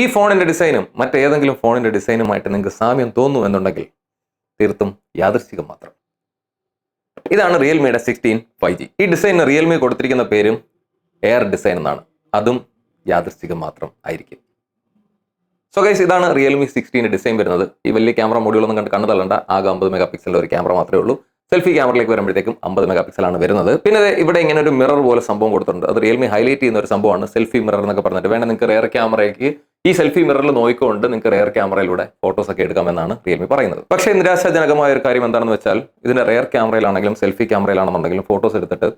ഈ ഫോണിന്റെ ഡിസൈനും മറ്റേതെങ്കിലും ഫോണിന്റെ ഡിസൈനുമായിട്ട് നിങ്ങൾക്ക് സാമ്യം തോന്നുന്നു എന്നുണ്ടെങ്കിൽ തീർത്തും യാദൃശ്ചികം മാത്രം. ഇതാണ് റിയൽമിയുടെ 16 5G. ഈ ഡിസൈനിന് റിയൽമി കൊടുത്തിരിക്കുന്ന പേരും എയർ ഡിസൈൻ എന്നാണ്. അതും യാദൃശ്ചികം മാത്രം ആയിരിക്കും. സോ ഗൈസ്, ഇതാണ് റിയൽമി 16 ഡിസൈൻ വരുന്നത്. ഈ വലിയ ക്യാമറ മൊഡ്യൂളൊന്നും കണ്ട് കണ്ണു തള്ളണ്ട. ആകെ 50 മെഗാ പിക്സലിന്റെ ഒരു ക്യാമറ മാത്രമേ ഉള്ളൂ. സെൽഫി ക്യാമറയിലേക്ക് വരുമ്പോഴത്തേക്കും 50 മെഗാ പിക്സലാണ് വരുന്നത്. പിന്നെ ഇവിടെ ഇങ്ങനെ ഒരു മിറർ പോലെ സംഭവം കൊടുത്തിട്ടുണ്ട്. അത് റിയൽമി ഹൈലൈറ്റ് ചെയ്യുന്ന ഒരു സംഭവമാണ് സെൽഫി മിറർ എന്നൊക്കെ പറഞ്ഞിട്ട്. വേണ്ട നിങ്ങൾക്ക് റിയർ ക്യാമറയ്ക്ക് ഈ സെൽഫി മിററിൽ നോക്കിക്കൊണ്ട് നിങ്ങൾക്ക് റിയർ ക്യാമറയിലൂടെ ഫോട്ടോസ് ഒക്കെ എടുക്കാമെന്നാണ് റിയൽമി പറയുന്നത്. പക്ഷേ നിരാശാജനകമായ ഒരു കാര്യം എന്താണെന്ന് വെച്ചാൽ ഇതിന്റെ റിയർ ക്യാമറയിലാണെങ്കിലും സെൽഫി ക്യാമറയിലാണെന്നുണ്ടെങ്കിലും ഫോട്ടോസ് എടുത്തിട്ട്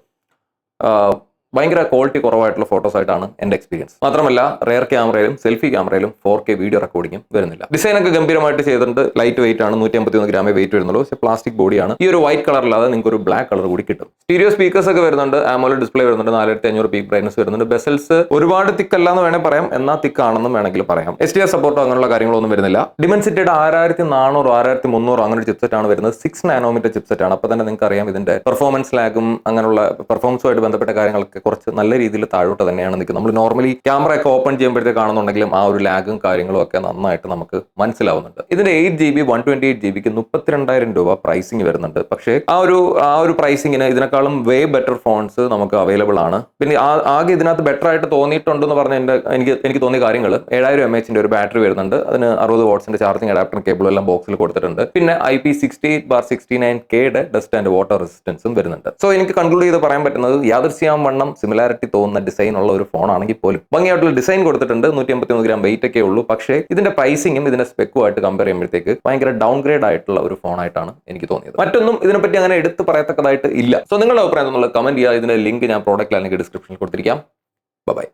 ഭയങ്കര ക്വാളിറ്റി കുറവായിട്ടുള്ള ഫോട്ടോസ് ആയിട്ടാണ് എൻ്റെ എക്സ്പീരിയൻസ്. മാത്രമല്ല റിയർ ക്യാമറയിലും സെൽഫി ക്യാമറയിലും 4K വീഡിയോ റെക്കോർഡിങ്ങും വരുന്നില്ല. ഡിസൈനൊക്കെ ഗംഭീരമായിട്ട് ചെയ്തിട്ടുണ്ട്. ലൈറ്റ് വെയിറ്റ് ആണ്, 151 ഗ്രാമേ വെയിറ്റ് വരുന്നുള്ളൂ. പക്ഷേ പ്ലാസ്റ്റിക് ബോഡിയാണ്. ഈ ഒരു വൈറ്റ് കളറില്ലാതെ നിങ്ങൾക്ക് ഒരു ബ്ലാക്ക് കളർ കൂടി കിട്ടും. സ്റ്റീരിയോ സ്പീക്കേഴ്സ് ഒക്കെ വരുന്നുണ്ട്. AMOLED ഡിസ്പ്ലേ വരുന്നുണ്ട്. 4500 പീക്ക് ബ്രൈറ്റ്നസ് വരുന്നുണ്ട്. ബെസൽസ് ഒരുപാട് തിക്കല്ല എന്ന് വേണമെങ്കിൽ പറയാം, എന്നാൽ തിക്കാണെന്നും വേണമെങ്കിൽ പറയാം. HDR സപ്പോർട്ടോ അങ്ങനെയുള്ള കാര്യങ്ങളൊന്നും വരുന്നില്ല. ഡിമെൻസിറ്റിയുടെ 6400 6300 അങ്ങനെ ഒരു ചിപ്സെറ്റ് ആണ് വരുന്നത്. 6 നാനോമീറ്റർ ചിപ്സെറ്റ് ആണ്. അപ്പോൾ തന്നെ നിങ്ങൾക്ക് അറിയാം ഇതിന്റെ പെർഫോമൻസ് ലാഗും അങ്ങനെയുള്ള പെർഫോമൻസുമായിട്ട് ബന്ധപ്പെട്ട കാര്യങ്ങളൊക്കെ കുറച്ച് നല്ല രീതിയിൽ താഴോട്ട് തന്നെയാണ് നിൽക്കുന്നത്. നമ്മൾ നോർമലി ക്യാമറ ഒക്കെ ഓപ്പൺ ചെയ്യുമ്പോഴത്തേക്ക് കാണുന്നുണ്ടെങ്കിലും ആ ഒരു ലാഗും കാര്യങ്ങളും ഒക്കെ നന്നായിട്ട് നമുക്ക് മനസ്സിലാവുന്നുണ്ട്. ഇതിന്റെ 8GB 128GB 32,000 രൂപ പ്രൈസിങ് വരുന്നുണ്ട്. പക്ഷേ ആ ഒരു പ്രൈസിങ്ങിന് ഇതിനേക്കാളും വേ ബെറ്റർ ഫോൺസ് നമുക്ക് അവൈലബിൾ ആണ്. പിന്നെ ആകെ ഇതിനകത്ത് ബെറ്റർ ആയിട്ട് തോന്നിയിട്ടുണ്ടെന്ന് പറഞ്ഞ എനിക്ക് തോന്നിയ കാര്യങ്ങൾ 7000 mAh ഒരു ബാറ്ററി വരുന്നുണ്ട്. അതിന് 60 വാട്ട്സിന്റെ ചാർജിങ് അഡാപ്റ്റർ കേബിളും എല്ലാം ബോക്സിൽ കൊടുത്തിട്ടുണ്ട്. പിന്നെ IP68/69K ഡസ്റ്റ് ആൻഡ് വാട്ടർ റെസിസ്റ്റൻസും വരുന്നുണ്ട്. സോ എനിക്ക് കൺക്ലൂഡ് ചെയ്ത് പറയാൻ പറ്റുന്നത് യാദൃശ്ചികം വണ്ണം സിമിലാരിറ്റി തോന്നുന്ന ഡിസൈൻ ഉള്ള ഒരു ഫോൺ ആണെങ്കിൽ പോലും ഭംഗിയായിട്ടുള്ള ഡിസൈൻ കൊടുത്തിട്ടുണ്ട്. 153 ഗ്രാം വെയിറ്റ് ഒക്കെ ഉള്ളൂ. പക്ഷേ ഇതിന്റെ പ്രൈസിങ്ങും ഇതിന്റെ സ്പെക്കുമായിട്ട് കമ്പയർ ചെയ്യുമ്പോഴത്തേക്ക് ഭയങ്കര ഡൗൺഗ്രേഡ് ആയിട്ടുള്ള ഒരു ഫോണായിട്ടാണ് എനിക്ക് തോന്നിയത്. മറ്റൊന്നും ഇതിനെപ്പറ്റി അങ്ങനെ എടുത്ത് പറയത്തക്കതായിട്ട് ഇല്ല. സോ നിങ്ങളുടെ അഭിപ്രായം എന്നുള്ള കമന്റ് ചെയ്യുക. ഇതിന്റെ ലിങ്ക് ഞാൻ പ്രോഡക്റ്റ് അല്ലെങ്കിൽ ഡിസ്ക്രിപ്ഷനിൽ കൊടുത്തിരിക്കാം. ബൈ.